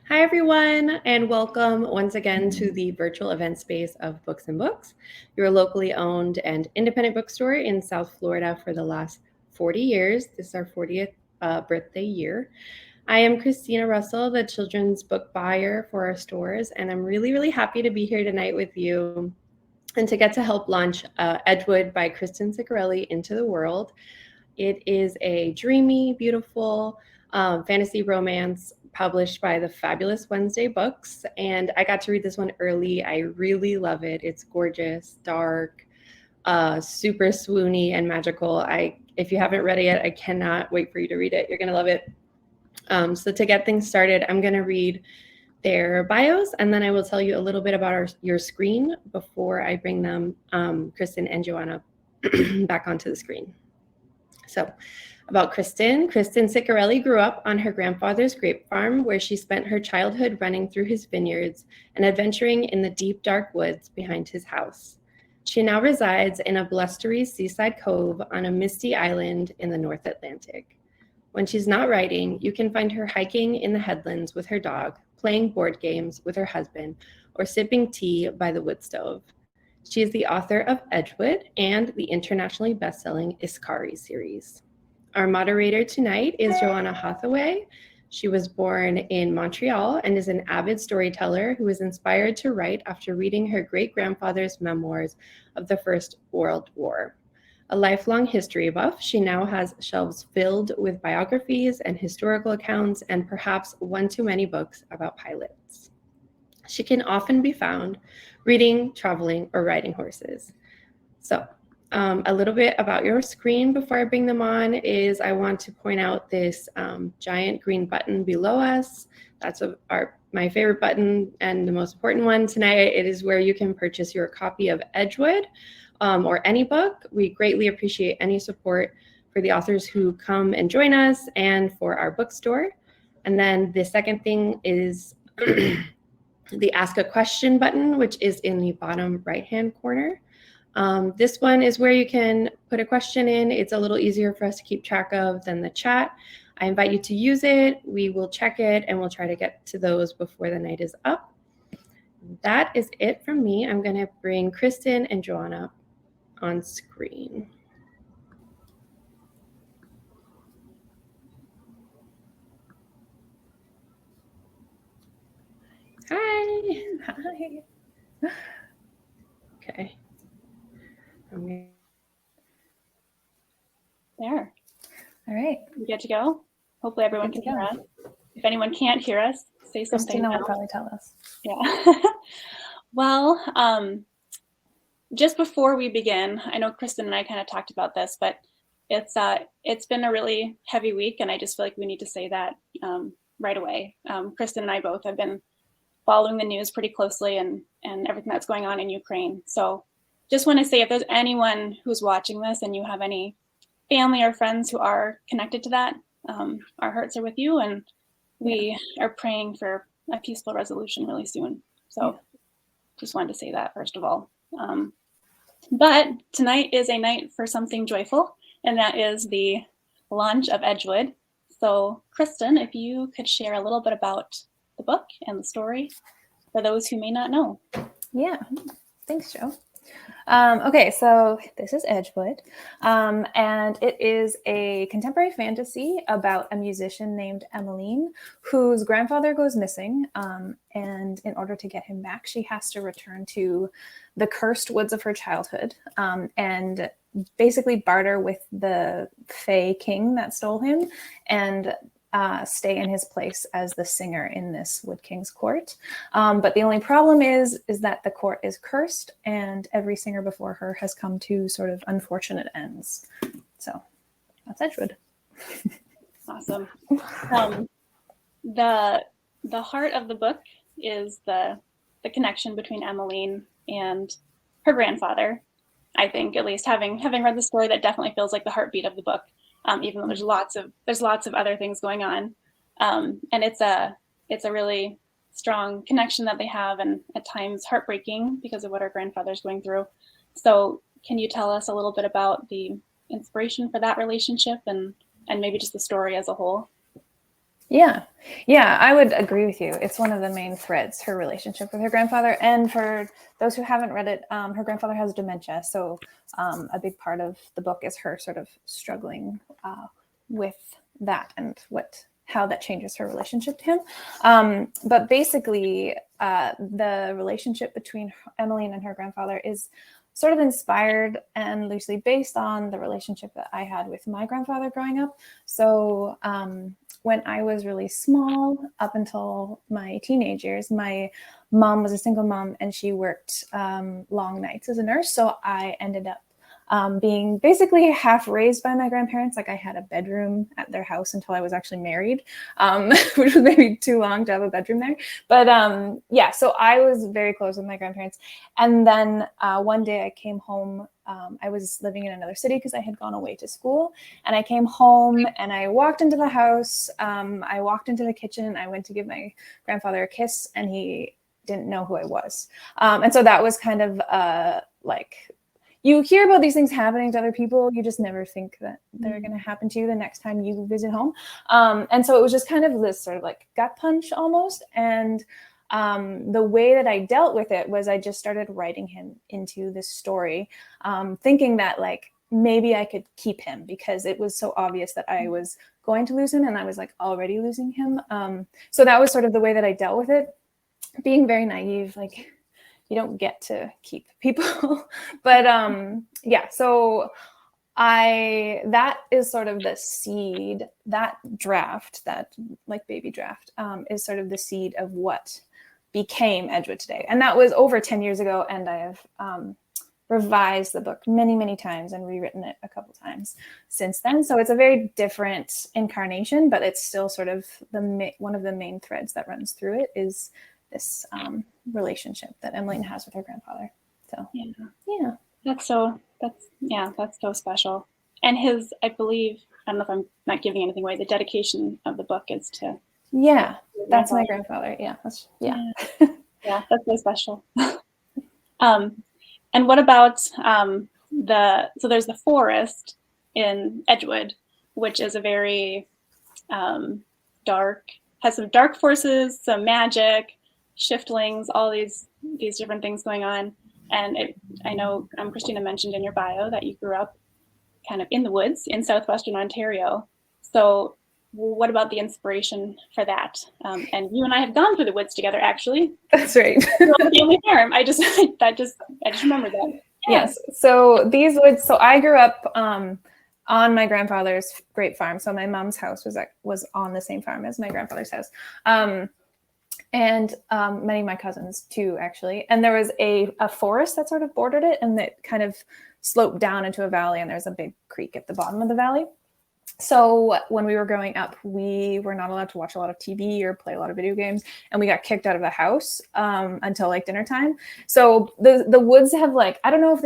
Hi, everyone, and welcome once again to the virtual event space of Books and Books, your locally owned and independent bookstore in South Florida for the last 40 years. This is our 40th birthday year. I am Christina Russell, the children's book buyer for our stores, and I'm really happy to be here tonight with you and to get to help launch Edgewood by Kristen Ciccarelli into the world. It is a dreamy, beautiful fantasy romance published by the fabulous Wednesday Books. And I got to read this one early. I really love it. It's gorgeous, dark, super swoony and magical. If you haven't read it yet, I cannot wait for you to read it. You're going to love it. So to get things started, I'm going to read their bios, and then I will tell you a little bit about your screen before I bring them, Kristen and Joanna, back onto the screen. So about Kristen Ciccarelli grew up on her grandfather's grape farm, where she spent her childhood running through his vineyards and adventuring in the deep, dark woods behind his house. She now resides in a blustery seaside cove on a misty island in the North Atlantic. When she's not writing, you can find her hiking in the headlands with her dog, playing board games with her husband, or sipping tea by the wood stove. She is the author of Edgewood and the internationally best-selling Ascari series. Our moderator tonight is Joanna Hathaway. She was born in Montreal and is an avid storyteller who was inspired to write after reading her great-grandfather's memoirs of the First World War. A lifelong history buff, she now has shelves filled with biographies and historical accounts and perhaps one too many books about pilots. She can often be found reading, traveling, or riding horses. So a little bit about your screen before I bring them on is I want to point out this giant green button below us. That's my favorite button and the most important one tonight. It is where you can purchase your copy of Edgewood or any book. We greatly appreciate any support for the authors who come and join us and for our bookstore. And then the second thing is the Ask a Question button, which is in the bottom right-hand corner. This one is where you can put a question in. It's a little easier for us to keep track of than the chat. I invite you to use it. We will check it, and we'll try to get to those before the night is up. That is it from me. I'm going to bring Kristen and Joanna on screen. Hi. Hi. Okay. There. All right. We get to go. Hopefully everyone can hear us. If anyone can't hear us, say something. Christina will probably tell us. Yeah. Well, just before we begin, I know Kristen and I kind of talked about this, but it's been a really heavy week, and I just feel like we need to say that right away. Kristen and I both have been following the news pretty closely and everything that's going on in Ukraine. So just want to say, if there's anyone who's watching this and you have any family or friends who are connected to that, our hearts are with you, and we are praying for a peaceful resolution really soon. So just wanted to say that first of all. But tonight is a night for something joyful, and that is the launch of Edgewood. So Kristen, if you could share a little bit about the book and the story for those who may not know. Yeah, thanks, Jo. Okay, so this is Edgewood, and it is a contemporary fantasy about a musician named Emmeline, whose grandfather goes missing, and in order to get him back, she has to return to the cursed woods of her childhood, and basically barter with the Fae king that stole him, and stay in his place as the singer in this Wood King's court. But the only problem is that the court is cursed, and every singer before her has come to sort of unfortunate ends. So that's Edgewood. Awesome. The heart of the book is the connection between Emmeline and her grandfather. I think, at least having read the story, that definitely feels like the heartbeat of the book. Even though there's lots of other things going on, and it's a really strong connection that they have, and at times heartbreaking because of what our grandfather's going through. So, can you tell us a little bit about the inspiration for that relationship and maybe just the story as a whole? Yeah, I would agree with you. It's one of the main threads, her relationship with her grandfather. And for those who haven't read it, her grandfather has dementia. So a big part of the book is her sort of struggling with that and how that changes her relationship to him. But basically, the relationship between Emmeline and her grandfather is sort of inspired and loosely based on the relationship that I had with my grandfather growing up. So when I was really small, up until my teenage years, my mom was a single mom and she worked long nights as a nurse. So I ended up being basically half raised by my grandparents. Like I had a bedroom at their house until I was actually married, which was maybe too long to have a bedroom there. But yeah, so I was very close with my grandparents. And then one day I came home. I was living in another city because I had gone away to school. And I came home and I walked into the house. I walked into the kitchen. I went to give my grandfather a kiss and he didn't know who I was. And so that was kind of like, you hear about these things happening to other people. You just never think that they're going to happen to you the next time you visit home. And so it was just kind of this sort of like gut punch almost. And the way that I dealt with it was I just started writing him into this story, thinking that like maybe I could keep him because it was so obvious that I was going to lose him and I was like already losing him. So that was sort of the way that I dealt with it, being very naive, like you don't get to keep people. But yeah, so that is sort of the seed, that draft, that like baby draft is sort of the seed of what became Edgewood today. And that was over 10 years ago. And I have revised the book many, many times and rewritten it a couple times since then. So it's a very different incarnation, but it's still sort of one of the main threads that runs through it is this relationship that Emmeline has with her grandfather. So yeah, that's so special. And his, I believe, I don't know if I'm not giving anything away, the dedication of the book is to that's my grandfather. Yeah, yeah, that's so special. And what about so there's the forest in Edgewood, which is a very dark, has some dark forces, some magic, shiftlings, all these different things going on. And I know Christina mentioned in your bio that you grew up kind of in the woods in southwestern Ontario. So what about the inspiration for that? And you and I have gone through the woods together, actually. That's right. On the family farm. I just remember that. Yeah. Yes. So these woods. So I grew up on my grandfather's grape farm. So my mom's house was on the same farm as my grandfather's house. And many of my cousins too, actually. And there was a forest that sort of bordered it and that kind of sloped down into a valley. And there's a big creek at the bottom of the valley. So when we were growing up, we were not allowed to watch a lot of TV or play a lot of video games. And we got kicked out of the house until like dinner time. So the woods have like, I don't know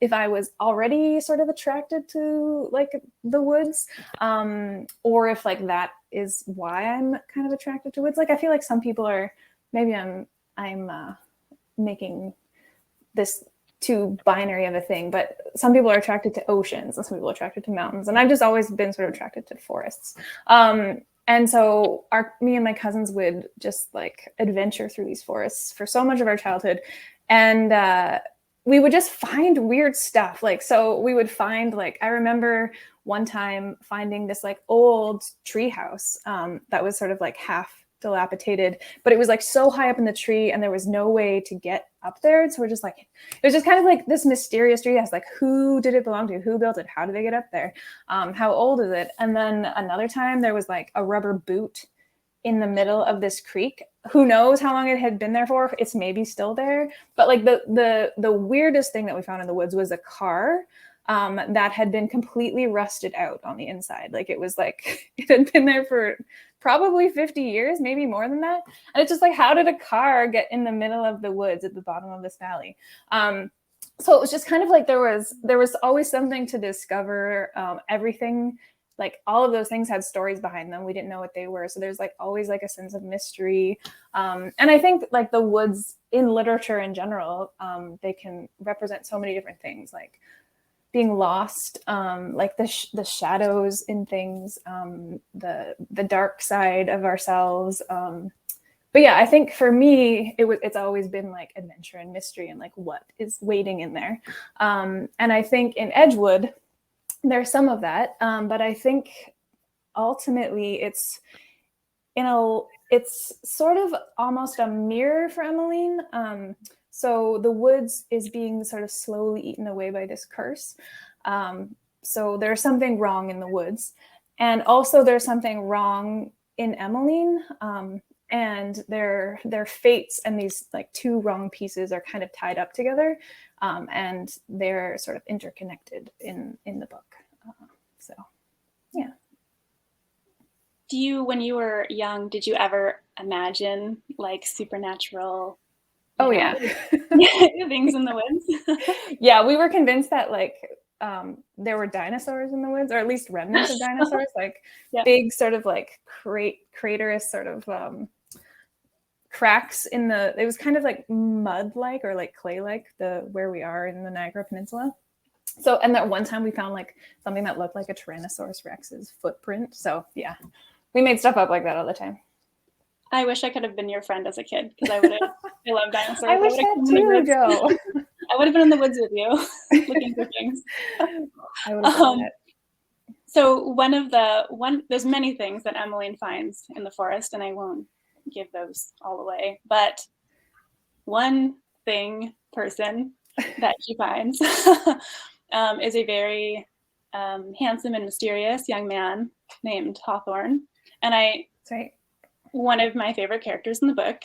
if I was already sort of attracted to like the woods or if like that is why I'm kind of attracted to woods. Like I feel like some people are, maybe I'm making this too binary of a thing, but some people are attracted to oceans and some people are attracted to mountains. And I've just always been sort of attracted to forests. And so me and my cousins would just like adventure through these forests for so much of our childhood. And we would just find weird stuff. Like, so we would find like, I remember one time finding this like old tree house that was sort of like half dilapidated, but it was like so high up in the tree and there was no way to get up there. So we're just like, it was just kind of like this mysterious tree house. Like, who did it belong to? Who built it? How did they get up there? How old is it? And then another time there was like a rubber boot in the middle of this creek. Who knows how long it had been there for? It's maybe still there. But like the weirdest thing that we found in the woods was a car that had been completely rusted out on the inside. Like it was like, it had been there for probably 50 years, maybe more than that. And it's just like, how did a car get in the middle of the woods at the bottom of this valley? So it was just kind of like, there was always something to discover. Everything, like all of those things had stories behind them. We didn't know what they were. So there's like always like a sense of mystery. And I think like the woods in literature in general, they can represent so many different things. Like being lost, like the shadows in things, the dark side of ourselves. But yeah, I think for me, it's always been like adventure and mystery and like what is waiting in there. And I think in Edgewood, there's some of that. But I think ultimately it's sort of almost a mirror for Emmeline. So the woods is being sort of slowly eaten away by this curse. So there's something wrong in the woods. And also there's something wrong in Emmeline. And their fates and these like two wrong pieces are kind of tied up together, and they're sort of interconnected in the book. So, yeah. When you were young, did you ever imagine like supernatural? Yeah, things in the woods. Yeah, we were convinced that like there were dinosaurs in the woods, or at least remnants of dinosaurs, like big sort of like craterous sort of cracks in the, it was kind of like mud-like or like clay-like where we are in the Niagara Peninsula. So, and that one time we found like something that looked like a Tyrannosaurus Rex's footprint. So yeah, we made stuff up like that all the time. I wish I could have been your friend as a kid, because I love dinosaurs. I wish that too, Joe. I would have been in the woods with you looking for things. I would have done it. So there's many things that Emmeline finds in the forest, and I won't give those all away, but one person that she finds is a very handsome and mysterious young man named Hawthorne. And That's right. One of my favorite characters in the book,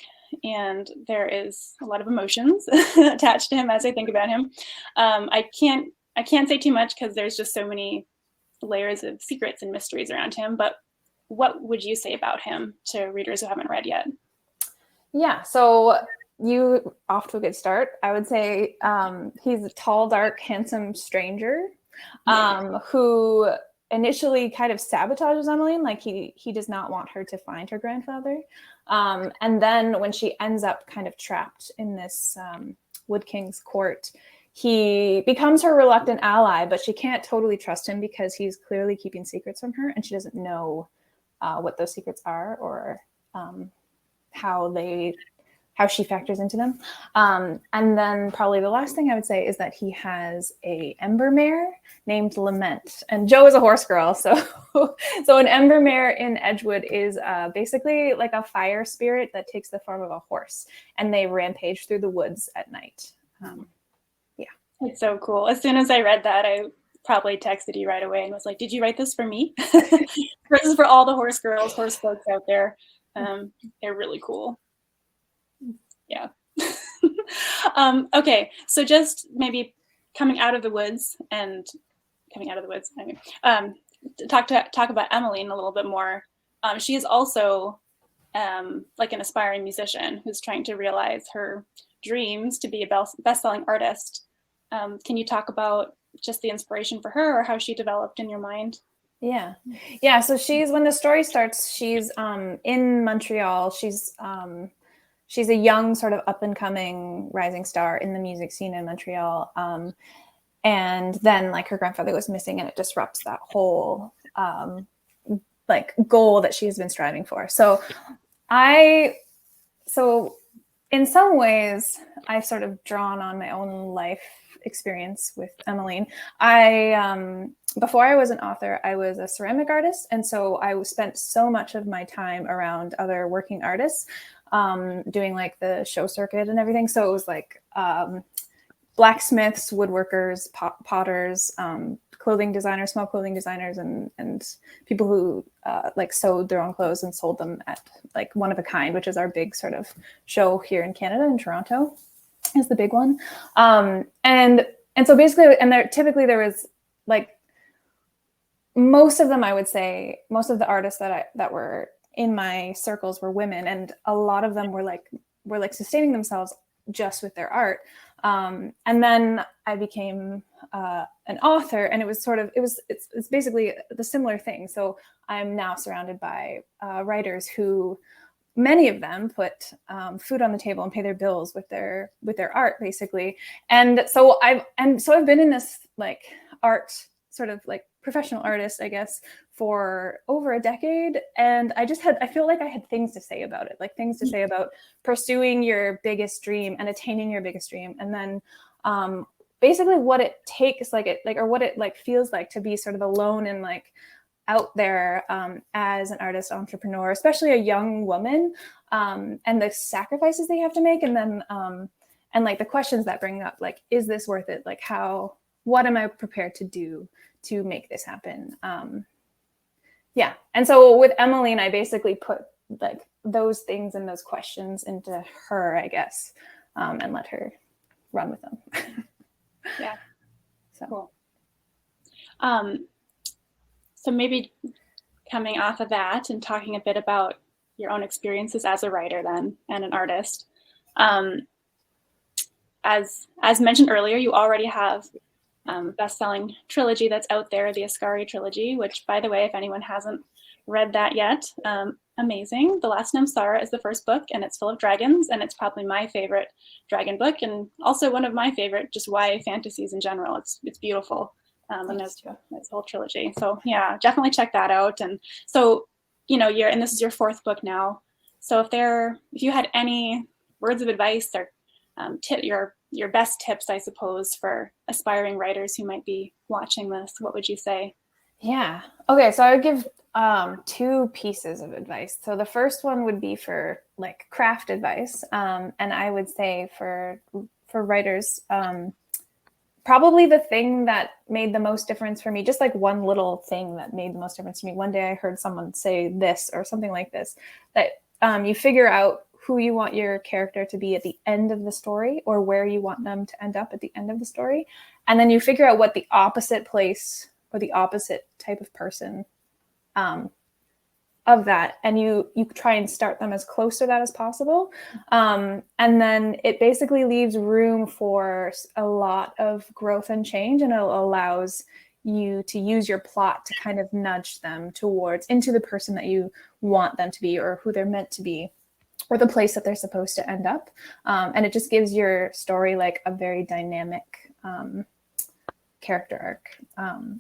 and there is a lot of emotions attached to him as I think about him. I can't say too much because there's just so many layers of secrets and mysteries around him, but what would you say about him to readers who haven't read yet? Yeah, so you off to a good start. I would say he's a tall, dark, handsome stranger who initially kind of sabotages Emmeline. Like he does not want her to find her grandfather. And then when she ends up kind of trapped in this Wood King's court, he becomes her reluctant ally, but she can't totally trust him because he's clearly keeping secrets from her, and she doesn't know what those secrets are or how she factors into them. And then probably the last thing I would say is that he has a ember mare named Lament. And Jo is a horse girl. So an ember mare in Edgewood is basically like a fire spirit that takes the form of a horse, and they rampage through the woods at night. It's so cool. As soon as I read that, I probably texted you right away and was like, did you write this for me? This is for all the horse girls, horse folks out there. They're really cool. Yeah. Okay, so just maybe coming out of the woods, I mean, talk about Emmeline a little bit more. She is also like an aspiring musician who's trying to realize her dreams to be a best-selling artist. Can you talk about just the inspiration for her or how she developed in your mind? Yeah. So when the story starts, she's in Montreal. She's a young sort of up and coming rising star in the music scene in Montreal. And then like her grandfather was missing, and it disrupts that whole like goal that she has been striving for. So in some ways I've sort of drawn on my own life experience with Emmeline. Before I was an author, I was a ceramic artist. And so I spent so much of my time around other working artists, doing like the show circuit and everything. So it was like blacksmiths, woodworkers, potters, clothing designers, small clothing designers, and people who like sewed their own clothes and sold them at like One of a Kind, which is our big sort of show here in Canada, in Toronto is the big one. And so basically, and there was like, most of them, I would say, most of the artists that were in my circles were women, and a lot of them were like sustaining themselves just with their art. And then I became an author, and it's basically the similar thing. So I'm now surrounded by writers who, many of them put food on the table and pay their bills with their art, basically. And so I've been in this, like, art, sort of like professional artist, I guess, for over a decade. And I feel like I had things to say about it, like things to say about pursuing your biggest dream and attaining your biggest dream. And then basically what it takes, or what it like feels like to be sort of alone and like out there as an artist entrepreneur, especially a young woman, and the sacrifices they have to make. And then, and like the questions that bring up, like, is this worth it? Like what am I prepared to do to make this happen? Yeah. And so with Emmeline, I basically put like those things and those questions into her, I guess, and let her run with them. Yeah. So cool. So maybe coming off of that and talking a bit about your own experiences as a writer then and an artist. As mentioned earlier, you already have best-selling trilogy that's out there, the Ascari Trilogy, which, by the way, if anyone hasn't read that yet, amazing. The Last Namsara is the first book, and it's full of dragons, and it's probably my favorite dragon book, and also one of my favorite just YA fantasies in general. It's beautiful, and there's this whole trilogy. So yeah, definitely check that out. And so, and this is your fourth book now. So if you had any words of advice or your best tips, I suppose, for aspiring writers who might be watching this, what would you say? Yeah. Okay. So I would give two pieces of advice. So the first one would be for like craft advice. And I would say for writers, probably the thing that made the most difference for me, just like one little thing that made the most difference to me. One day I heard someone say this or something like this, that you figure out who you want your character to be at the end of the story, or where you want them to end up at the end of the story. And then you figure out what the opposite place or the opposite type of person of that. And you try and start them as close to that as possible. And then it basically leaves room for a lot of growth and change, and it allows you to use your plot to kind of nudge them into the person that you want them to be, or who they're meant to be, or the place that they're supposed to end up. And it just gives your story like a very dynamic character arc,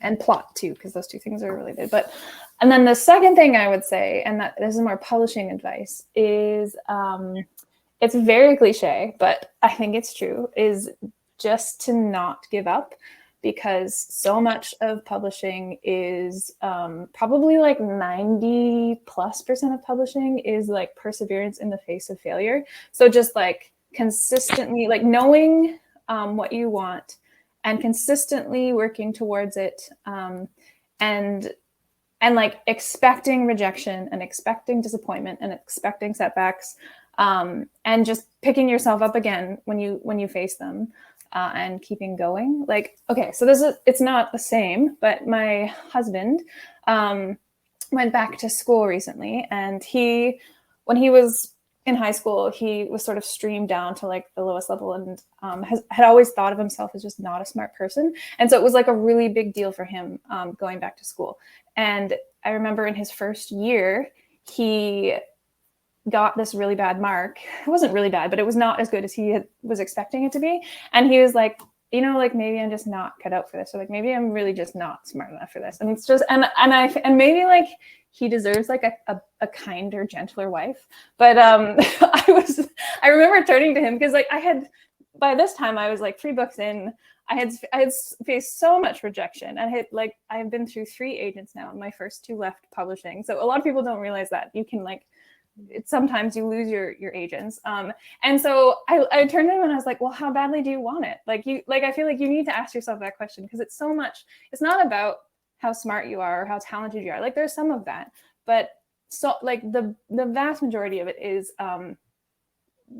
and plot too, because those two things are related. And then the second thing I would say, and that this is more publishing advice, is it's very cliche, but I think it's true, is just to not give up. Because so much of publishing is probably like 90+% of publishing is like perseverance in the face of failure. So just like consistently, like knowing what you want and consistently working towards it, and like expecting rejection and expecting disappointment and expecting setbacks, and just picking yourself up again when you face them. And keeping going. Like, okay, so it's not the same, but my husband went back to school recently, and when he was in high school, he was sort of streamed down to like the lowest level, and had always thought of himself as just not a smart person. And so it was like a really big deal for him going back to school. And I remember in his first year, he got this really bad mark. It wasn't really bad, but it was not as good as he was expecting it to be. And he was like, like maybe I'm just not cut out for this. Or like, maybe I'm really just not smart enough for this. And it's just, and maybe like he deserves like a kinder, gentler wife. But I remember turning to him because like by this time I was like 3 books in. I had faced so much rejection. I have been through 3 agents now, and my first 2 left publishing. So a lot of people don't realize that you can like, sometimes you lose your agents. And so I turned to him and I was like, well, how badly do you want it? I feel like you need to ask yourself that question, because it's so much, it's not about how smart you are or how talented you are. Like there's some of that, but so like the vast majority of it is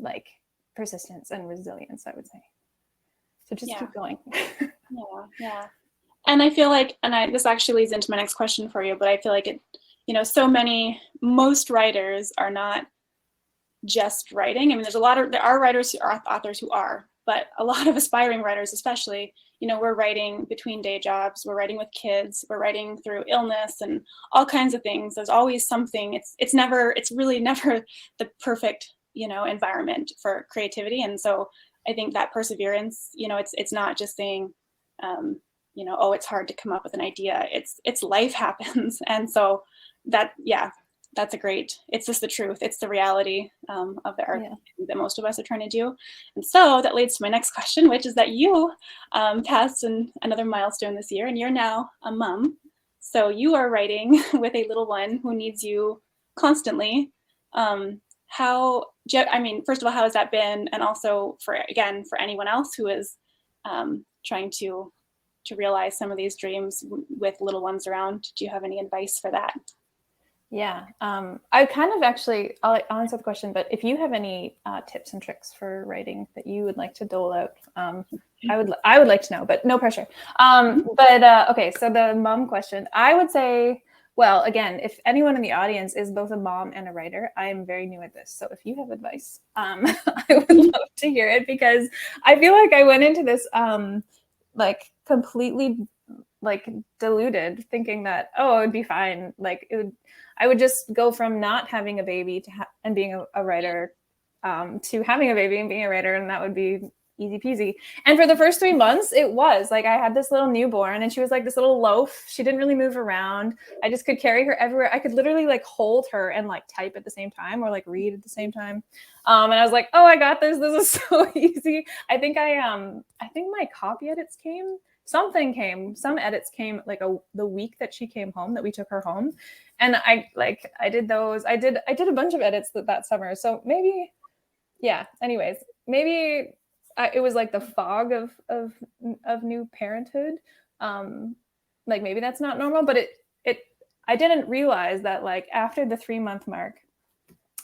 like persistence and resilience, I would say. So just keep going. Yeah. And I feel like, this actually leads into my next question for you, but I feel like it, most writers are not just writing. I mean, there are writers who are authors who are, but a lot of aspiring writers, especially, we're writing between day jobs, we're writing with kids, we're writing through illness and all kinds of things. There's always something. It's really never the perfect, environment for creativity. And so I think that perseverance, it's not just saying, oh, it's hard to come up with an idea. It's life happens. And so that's just the truth. It's the reality of the art that most of us are trying to do. And so that leads to my next question, which is that you passed another milestone this year, and you're now a mom. So you are writing with a little one who needs you constantly. First of all, how has that been? And also for anyone else who is trying to realize some of these dreams with little ones around, do you have any advice for that? Yeah, I kind of actually, I'll answer the question, but if you have any tips and tricks for writing that you would like to dole out, I would like to know, but no pressure. Okay, so the mom question, I would say, well, again, if anyone in the audience is both a mom and a writer, I am very new at this. So if you have advice, I would love to hear it, because I feel like I went into this like completely like deluded, thinking that, oh, it would be fine. Like I would just go from not having a baby to and being a writer to having a baby and being a writer, and that would be easy peasy. And for the first 3 months, it was like I had this little newborn, and she was like this little loaf. She didn't really move around. I just could carry her everywhere. I could literally like hold her and like type at the same time, or like read at the same time. And I was like, oh, I got this. This is so easy. I think my copy edits came. Some edits came like the week that she came home, that we took her home. And I did those. I did a bunch of edits that summer. So maybe, yeah. Anyways, maybe it was like the fog of new parenthood. Like maybe that's not normal, but I didn't realize that like after the 3-month mark,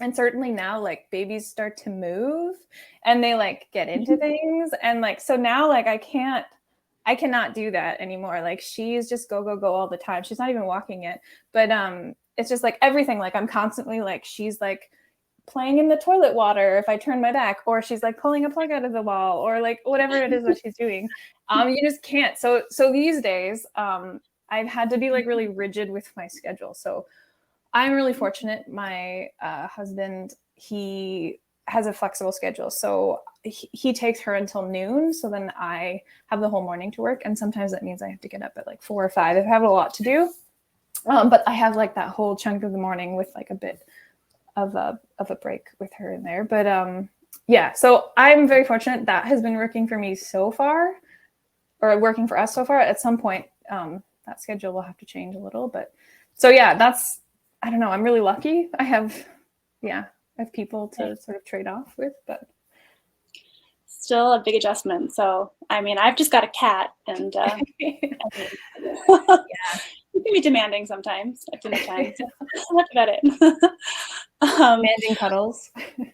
and certainly now like babies start to move and they like get into things. And like, so now like I cannot do that anymore. Like she's just go all the time. She's not even walking yet, but it's just like everything. Like I'm constantly like, she's like playing in the toilet water if I turn my back, or she's like pulling a plug out of the wall, or like whatever it is that she's doing. You just can't. So these days, I've had to be like really rigid with my schedule. So I'm really fortunate. My husband, he has a flexible schedule. So he takes her until noon. So then I have the whole morning to work. And sometimes that means I have to get up at like 4 or 5 if I have a lot to do. But I have like that whole chunk of the morning with like a bit of a break with her in there. But yeah, so I'm very fortunate. That has been working for me so far, or working for us so far. At some point, that schedule will have to change a little. But so yeah, I don't know. I'm really lucky. I have people to sort of trade off with, but still a big adjustment. So, I mean, I've just got a cat, and it can be demanding sometimes at dinner time. So that's about it. demanding cuddles.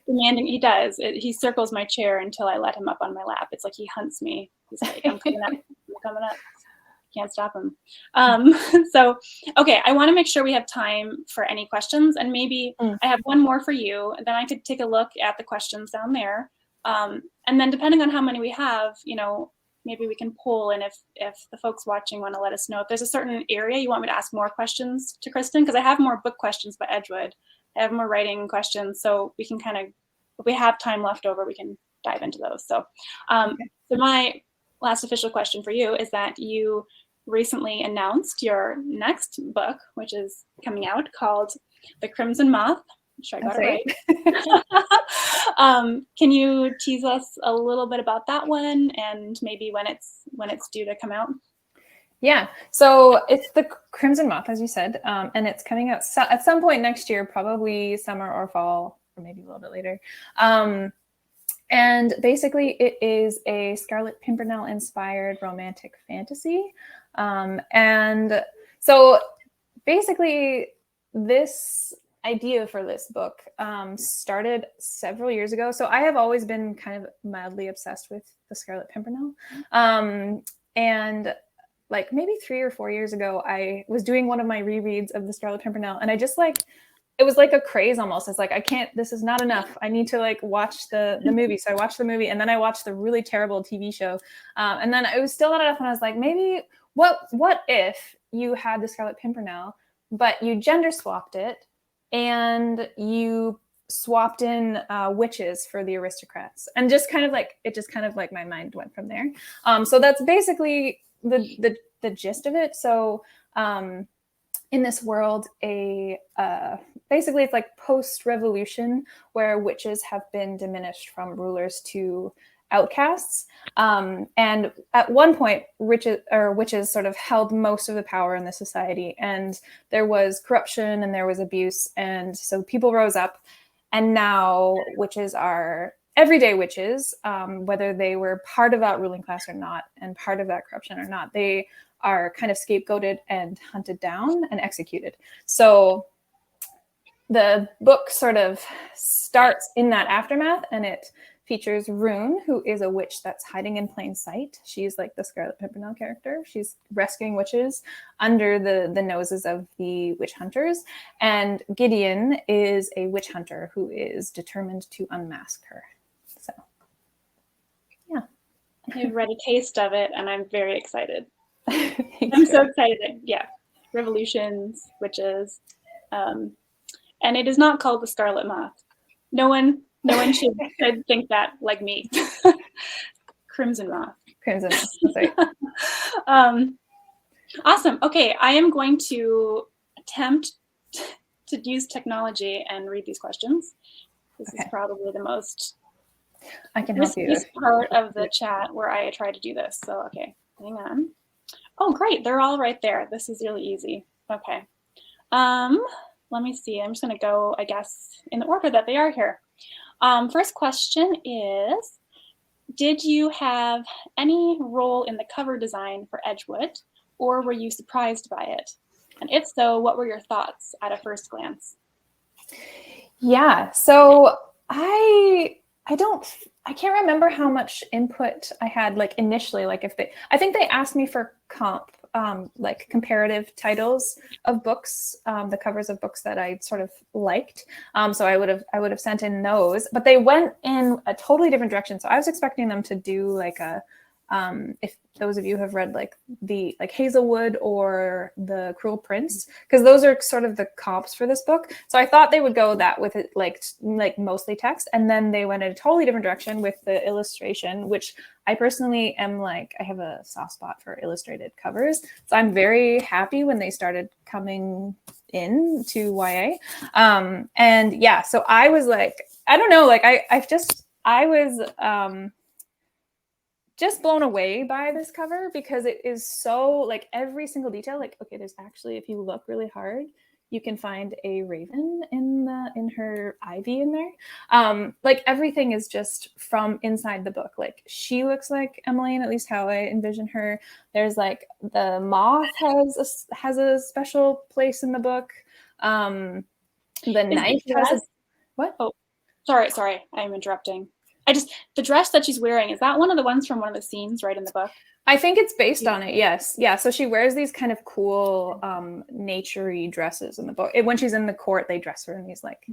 Demanding, he does. He circles my chair until I let him up on my lap. It's like he hunts me. He's like, I'm coming up. I'm coming up. Can't stop him. So, okay, I want to make sure we have time for any questions, and maybe I have one more for you, and then I could take a look at the questions down there. And then depending on how many we have, maybe we can poll, and if the folks watching want to let us know if there's a certain area you want me to ask more questions to Kristen, because I have more book questions by Edgewood. I have more writing questions, so we can kind of, if we have time left over, we can dive into those. So, so my last official question for you is that you recently announced your next book, which is coming out, called The Crimson Moth. I'm sure I got it right. Can you tease us a little bit about that one, and maybe when it's due to come out? Yeah, so it's The Crimson Moth, as you said, and it's coming out at some point next year, probably summer or fall, or maybe a little bit later. And basically, it is a Scarlet Pimpernel inspired romantic fantasy. And so basically, this idea for this book started several years ago. So I have always been kind of mildly obsessed with the Scarlet Pimpernel. And like maybe 3 or 4 years ago, I was doing one of my rereads of the Scarlet Pimpernel, and I just like, it was like a craze almost. It's like, this is not enough. I need to like watch the movie. So I watched the movie, and then I watched the really terrible TV show. And then it was still not enough. And I was like, maybe what if you had the Scarlet Pimpernel, but you gender swapped it, and you swapped in witches for the aristocrats, and just kind of like, my mind went from there. So that's basically the the gist of it. So in this world, basically it's like post-revolution where witches have been diminished from rulers to outcasts. And at one point, witches sort of held most of the power in the society, and there was corruption and there was abuse. And so people rose up, and now witches are everyday witches, whether they were part of that ruling class or not, and part of that corruption or not. They are kind of scapegoated and hunted down and executed. So the book sort of starts in that aftermath, and it features Rune, who is a witch that's hiding in plain sight. She's like the Scarlet Pimpernel character. She's rescuing witches under the noses of the witch hunters. And Gideon is a witch hunter who is determined to unmask her. So, yeah. I've read a taste of it, and I'm very excited. I'm so excited. Yeah. Revolutions, witches. And it is not called the Scarlet Moth. No one should think that like me. Crimson Moth. Crimson Moth. That's right. Awesome. Okay, I am going to attempt to use technology and read these questions. This is probably the most riskiest part of the chat where I try to do this. So, okay, hang on. Oh, great. They're all right there. This is really easy. Okay. Let me see. I'm just going to go, I guess, in the order that they are here. First question is, did you have any role in the cover design for Edgewood, or were you surprised by it? And if so, what were your thoughts at a first glance? Yeah, so I can't remember how much input I had like initially. Like I think they asked me for like comparative titles of books, the covers of books that I sort of liked. So I would have sent in those, but they went in a totally different direction. So I was expecting them to do like if those of you have read like Hazelwood or The Cruel Prince, because those are sort of the comps for this book. So I thought they would go that with it, like mostly text, and then they went in a totally different direction with the illustration, which I personally am like, I have a soft spot for illustrated covers. So I'm very happy when they started coming in to YA. And yeah, so I was like, I don't know, like I was just blown away by this cover because it is so like every single detail. Like, okay, there's actually, if you look really hard, you can find a raven in her ivy in there. Like everything is just from inside the book. Like she looks like Emmeline, at least how I envision her. There's like the moth has a special place in the book. The knife has what? Oh, sorry, I'm interrupting. The dress that she's wearing, is that one of the ones from one of the scenes right in the book? I think it's based on it, yes. Yeah, so she wears these kind of cool nature-y dresses in the book. When she's in the court, they dress her in these like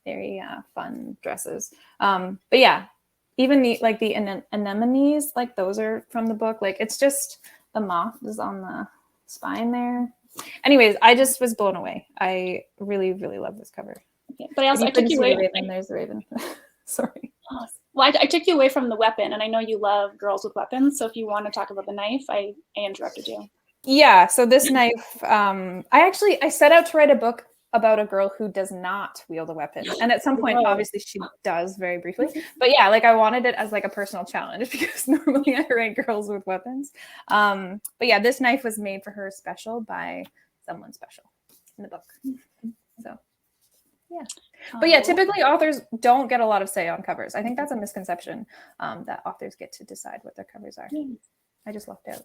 very fun dresses. But yeah, even the anemones, like those are from the book. Like it's just the moth is on the spine there. Anyways, I just was blown away. I really, really love this cover. Okay. But I took you away. There's the raven. Sorry. Well, I took you away from the weapon, and I know you love girls with weapons. So if you want to talk about the knife, I interrupted you. Yeah. So this knife, I set out to write a book about a girl who does not wield a weapon, and at some point, obviously, she does very briefly. But yeah, like I wanted it as like a personal challenge because normally I write girls with weapons. But yeah, this knife was made for her special by someone special in the book. So. Yeah. But yeah, typically authors don't get a lot of say on covers. I think that's a misconception that authors get to decide what their covers are. I just lucked out.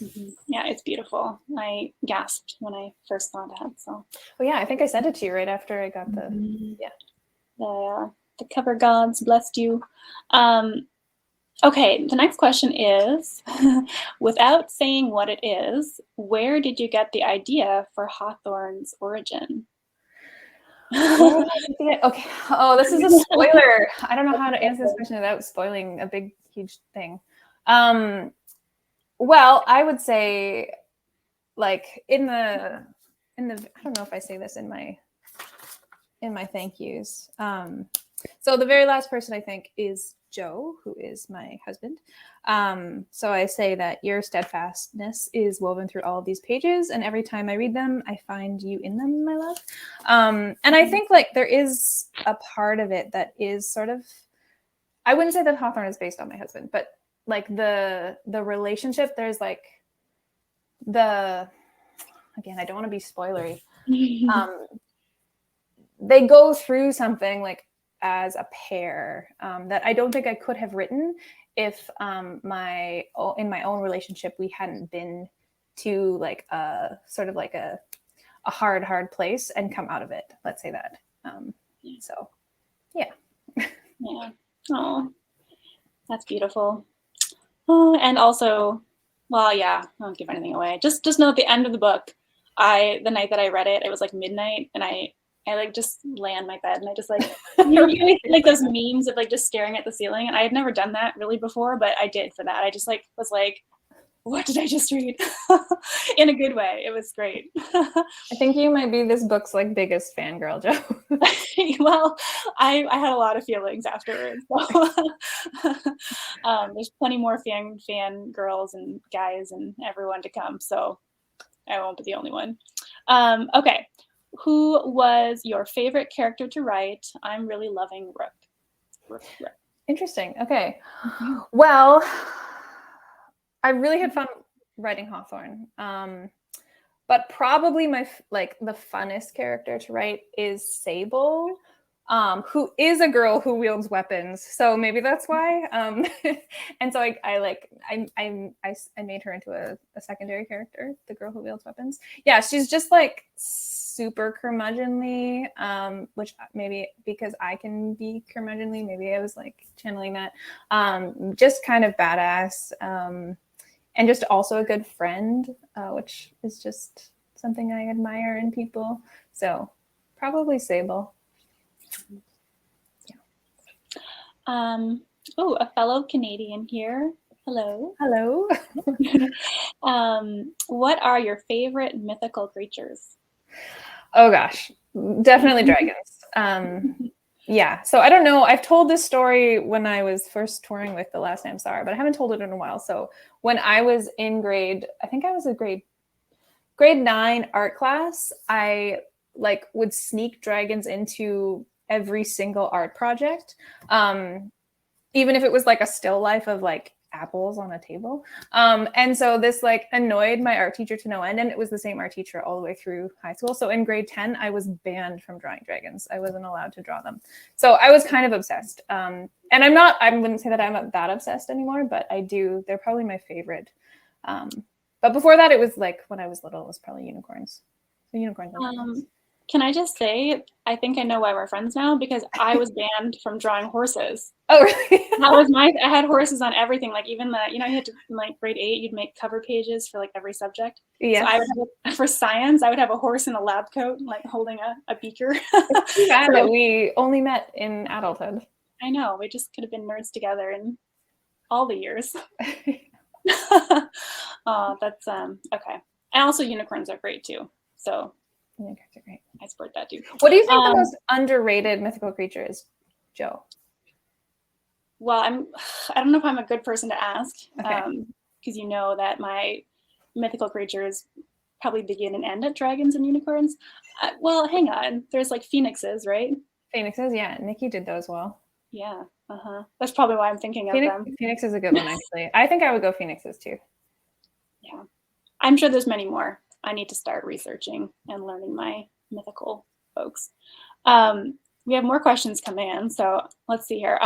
Mm-hmm. Yeah, it's beautiful. I gasped when I first saw that. So. Well, yeah, I think I sent it to you right after I got the the cover gods blessed you. Okay, the next question is, without saying what it is, where did you get the idea for Hawthorne's origin? Okay. Oh, this is a spoiler. I don't know how to answer this question without spoiling a big, huge thing. Well, I would say, like in the I don't know if I say this in my thank yous. So the very last person I think is Joe, who is my husband. So I say that your steadfastness is woven through all of these pages, and every time I read them, I find you in them, my love. And I think like there is a part of it that is sort of, I wouldn't say that Hawthorne is based on my husband, but like the relationship, there's like again, I don't want to be spoilery. They go through something like as a pair that I don't think I could have written if in my own relationship we hadn't been to like a sort of like a hard place and come out of it. Let's say that. So, yeah. Yeah. Oh, that's beautiful. Oh, and also, well, yeah, I won't give anything away. Just know at the end of the book, the night that I read it, it was like midnight, and I like just lay on my bed and I just like, like those memes of like just staring at the ceiling. And I had never done that really before, but I did for that. I just like was like, what did I just read? In a good way. It was great. I think you might be this book's like biggest fangirl, Joe. Well, I had a lot of feelings afterwards. So. There's plenty more fan girls and guys and everyone to come. So I won't be the only one. Okay. Who was your favorite character to write? I'm really loving Rook. Interesting. Okay. Well, I really had fun writing Hawthorne. But probably the funnest character to write is Sable, who is a girl who wields weapons. So maybe that's why. And so I made her into a secondary character, the girl who wields weapons. Yeah, she's just like super curmudgeonly, which maybe because I can be curmudgeonly, maybe I was like channeling that. Just kind of badass. And just also a good friend, which is just something I admire in people. So probably Sable. Yeah. Oh, a fellow Canadian here. Hello. Hello. What are your favorite mythical creatures? Oh gosh, definitely dragons. Yeah, so I don't know. I've told this story when I was first touring with The Last Name Star, but I haven't told it in a while. So when I was in grade 9 art class, I like would sneak dragons into every single art project, even if it was like a still life of like apples on a table. And so this like annoyed my art teacher to no end, and it was the same art teacher all the way through high school. So in grade 10, I was banned from drawing dragons. I wasn't allowed to draw them. So I was kind of obsessed. And I wouldn't say that I'm that obsessed anymore, but I do. They're probably my favorite. But before that, it was like when I was little, it was probably unicorns. So unicorns. Can I just say, I think I know why we're friends now, because I was banned from drawing horses. Oh, really? I had horses on everything. Like even you had to, in like grade 8, you'd make cover pages for like every subject. Yeah. So for science, I would have a horse in a lab coat, like holding a beaker. It's too bad that we only met in adulthood. I know. We just could have been nerds together in all the years. Oh, that's okay. And also unicorns are great too. So unicorns are great. I support that too. What do you think the most underrated mythical creature is, Joe? Well, I don't know if I'm a good person to ask, okay. Because you know that my mythical creatures probably begin and end at dragons and unicorns. Well, hang on. There's like phoenixes, right? Phoenixes, yeah. Nikki did those well. Yeah. That's probably why I'm thinking of them. Phoenix is a good one, actually. I think I would go phoenixes too. Yeah. I'm sure there's many more. I need to start researching and learning my mythical folks. We have more questions coming in, so let's see here.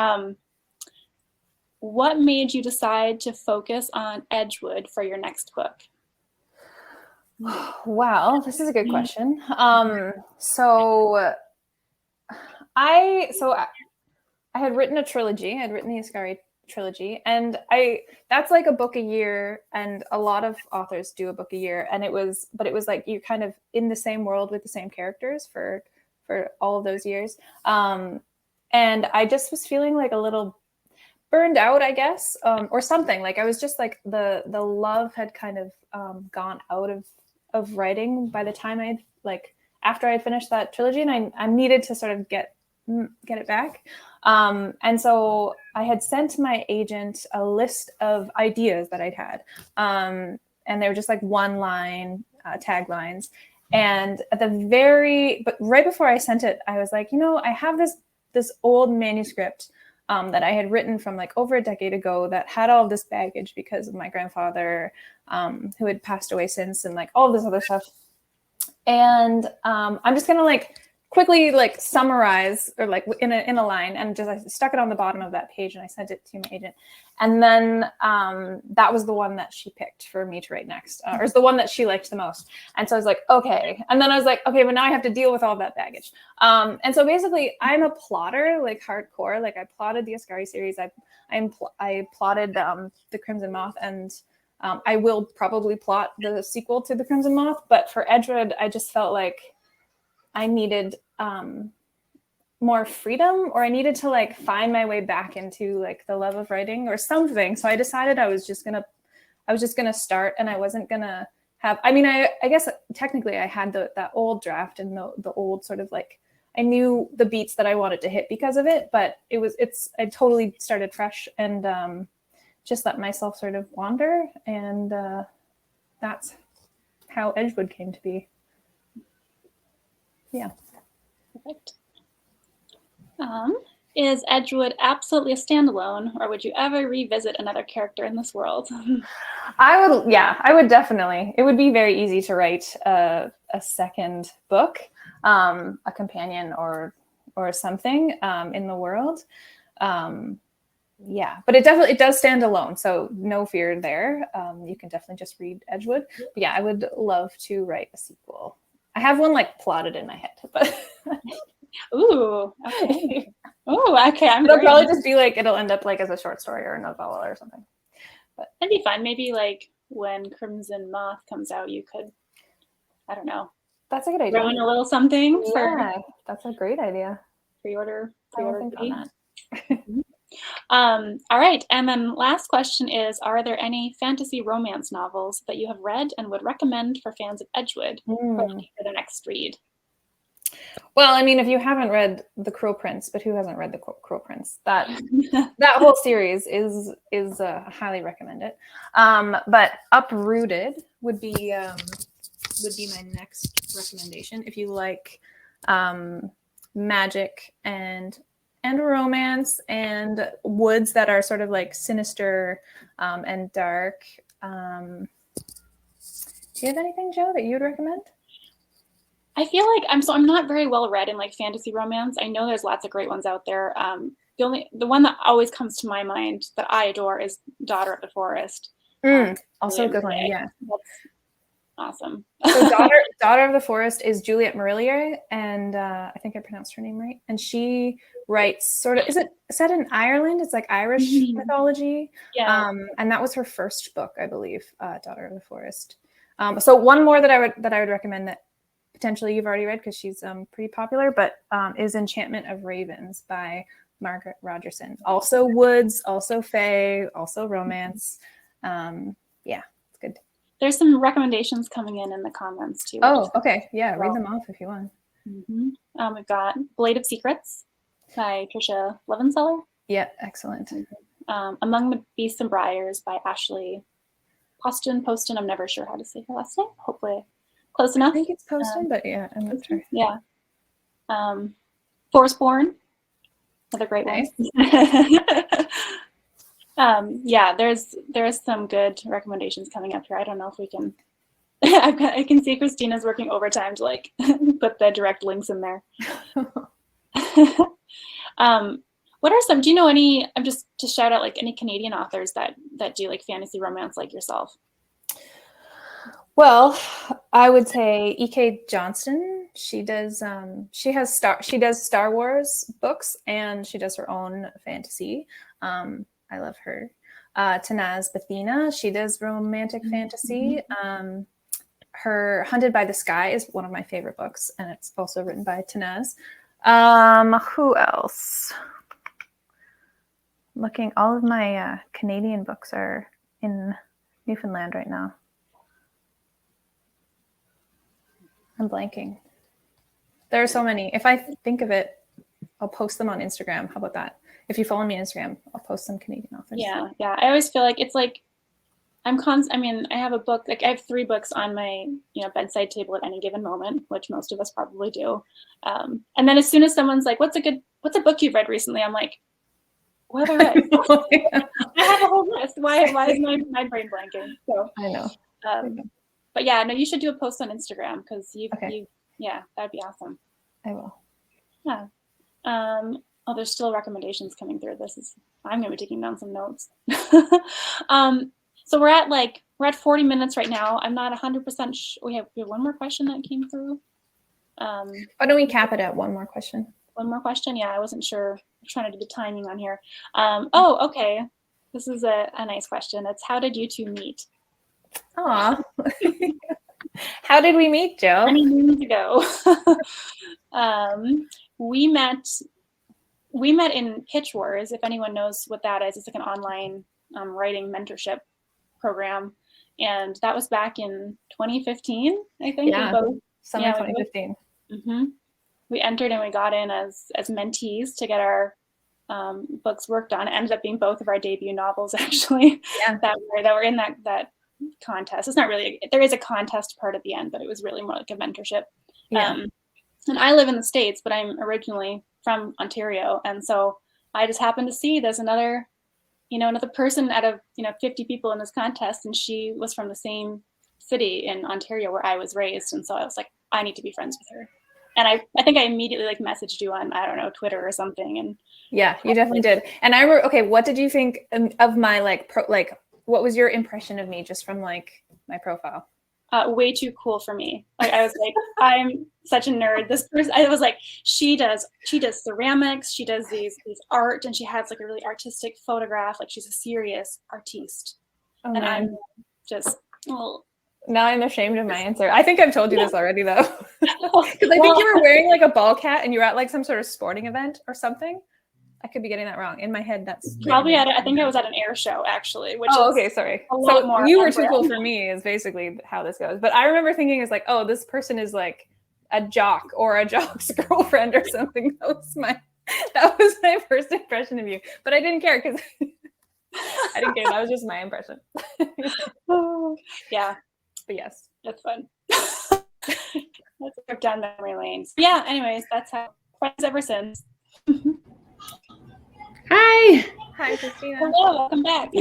What made you decide to focus on Edgewood for your next book? Wow, this is a good question. So I had written a trilogy. I'd written the Ascari Trilogy, and that's like a book a year, and a lot of authors do a book a year, and it was like you're kind of in the same world with the same characters for all of those years. And I just was feeling like a little burned out, I guess, or something. Like I was just like the love had kind of gone out of writing by the time after I finished that trilogy, and I needed to sort of get get it back. And so I had sent my agent a list of ideas that I'd had. And they were just like one line taglines. And but right before I sent it, I was like, I have this old manuscript that I had written from like over a decade ago that had all of this baggage because of my grandfather, who had passed away since, and like all of this other stuff. And I'm just gonna like quickly like summarize or like in a line, and just I stuck it on the bottom of that page and I sent it to my agent. And then that was the one that she picked for me to write next, or it's the one that she liked the most. And so I was like, okay. And then I was like, okay, but now I have to deal with all that baggage. And so basically I'm a plotter, like hardcore. Like I plotted the Ascari series. I plotted the Crimson Moth, and I will probably plot the sequel to the Crimson Moth. But for Edgewood, I just felt like I needed more freedom, or I needed to like find my way back into like the love of writing or something. So I decided I was just gonna start, and I wasn't gonna have. I mean, I guess technically I had that old draft and the old sort of like I knew the beats that I wanted to hit because of it, but I totally started fresh and just let myself sort of wander, and that's how Edgewood came to be. Yeah. Perfect. Is Edgewood absolutely a standalone, or would you ever revisit another character in this world? I would definitely. It would be very easy to write a second book, a companion or something in the world. But it does stand alone, so no fear there. You can definitely just read Edgewood. But yeah, I would love to write a sequel. I have one like plotted in my head, but Ooh, okay. Ooh, okay. It'll probably just be like it'll end up like as a short story or a novella or something. But that'd be fun. Maybe like when Crimson Moth comes out, you could, I don't know. That's a good idea. Throw in a little something. Yeah, that's a great idea. Pre-order on that. All right, and then last question is: are there any fantasy romance novels that you have read and would recommend for fans of Edgewood for their next read? Well, I mean, if you haven't read The Cruel Prince, but who hasn't read The Cruel Prince? That whole series is highly recommended. But Uprooted would be my next recommendation if you like magic and romance and woods that are sort of like sinister and dark. Do you have anything, Jo, that you would recommend? I feel like I'm not very well read in like fantasy romance. I know there's lots of great ones out there. The one that always comes to my mind that I adore is Daughter of the Forest. Also a good one, yeah. That's awesome. So Daughter of the Forest is Juliette Marillier, and I think I pronounced her name right. And she writes sort of, is it set in Ireland? It's like Irish mythology. Yeah. And that was her first book, I believe, Daughter of the Forest. So one more that I would recommend that potentially you've already read because she's pretty popular, but is Enchantment of Ravens by Margaret Rogerson. Also woods, also fae, also romance. Yeah, it's good. There's some recommendations coming in the comments too. Oh, okay. Yeah, read them off if you want. We've got Blade of Secrets by Tricia Levenseller. Yeah, excellent. Among the Beasts and Briars by Ashley Poston. I'm never sure how to say her last name. Hopefully close enough. I think it's Poston, but yeah, I'm not sure. Yeah. Forestborn, another great one. Yeah, there's some good recommendations coming up here. I don't know if we can. I can see Christina's working overtime to like put the direct links in there. What are some? Do you know any? I'm just to shout out like any Canadian authors that do like fantasy romance like yourself. Well, I would say E.K. Johnston. She does Star Wars books, and she does her own fantasy. I love her. Tanaz Bethina, she does romantic fantasy. Her Hunted by the Sky is one of my favorite books, and it's also written by Tanaz. Who else? Looking, all of my Canadian books are in Newfoundland right now. I'm blanking. There are so many. If I think of it, I'll post them on Instagram. How about that? If you follow me on Instagram, I'll post some Canadian authors. Yeah. I always feel like it's like I have a book, like I have 3 books on my, bedside table at any given moment, which most of us probably do. And then as soon as someone's like, what's a book you've read recently? I'm like, what have I read? I have a whole list. Why is my brain blanking? So I know. But yeah, no, you should do a post on Instagram because that'd be awesome. I will. Yeah. There's still recommendations coming through. I'm going to be taking down some notes. So we're at 40 minutes right now. I'm not 100% sure. We have one more question that came through. Why don't we cap it at one more question? One more question? Yeah, I wasn't sure. I'm trying to do the timing on here. Okay. This is a nice question. It's how did you two meet? Aw. How did we meet, Jo? Many moons ago. We met in Pitch Wars, if anyone knows what that is. It's like an online writing mentorship program. And that was back in 2015, I think. Yeah, summer 2015. We entered and we got in as mentees to get our books worked on. It ended up being both of our debut novels, actually, that were in that contest. It's not really, there is a contest part at the end, but it was really more like a mentorship. Yeah. And I live in the States, but I'm originally from Ontario. And so I just happened to see there's another person out of 50 people in this contest, and she was from the same city in Ontario where I was raised. And so I was like, I need to be friends with her. And I think I immediately messaged you on, I don't know, Twitter or something. And yeah, you definitely did. And I remember, okay, what did you think of my what was your impression of me just from my profile? Way too cool for me. I was like, I'm such a nerd. This person, I was like, she does ceramics, she does these art, and she has a really artistic photograph. She's a serious artiste. Oh, and man. I'm just, now I'm ashamed of my answer. I think I've told you this already though. Because I think you were wearing a ball cap and you were at some sort of sporting event or something. I could be getting that wrong. In my head, that's probably I think I was at an air show actually. Which okay, sorry. So you were too cool for me is basically how this goes. But I remember thinking this person is a jock or a jock's girlfriend or something. That was my first impression of you. But I didn't care because I didn't care. That was just my impression. Yeah. But yes, that's fun. Let's go down memory lanes. Yeah. Anyways, that's how friends ever since. Hi, Christina. Hello, welcome back.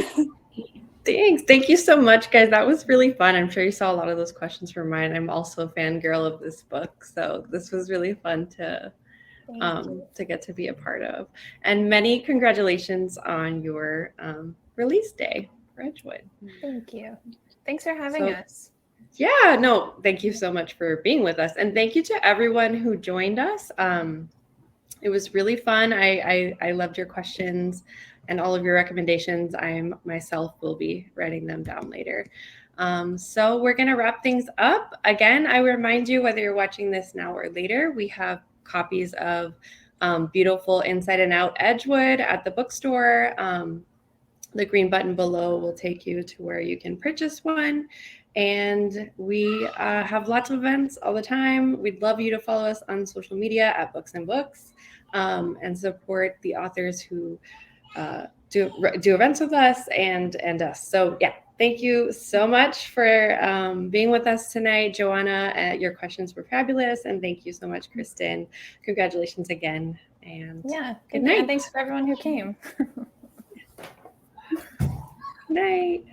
Thanks. Thank you so much, guys. That was really fun. I'm sure you saw a lot of those questions from mine. I'm also a fangirl of this book, so this was really fun to get to be a part of. And many congratulations on your release day for Edgewood. Thank you. Thanks for having us. Yeah, no, thank you so much for being with us. And thank you to everyone who joined us. It was really fun. I loved your questions and all of your recommendations. I myself will be writing them down later. So we're going to wrap things up. Again, I remind you, whether you're watching this now or later, we have copies of beautiful Inside and Out Edgewood at the bookstore. The green button below will take you to where you can purchase one. And we have lots of events all the time. We'd love you to follow us on social media at Books and Books and support the authors who do events with us and us. So yeah, thank you so much for being with us tonight, Joanna. Your questions were fabulous, and thank you so much, Kristen. Congratulations again, and good night. And thanks for everyone who came. Good night.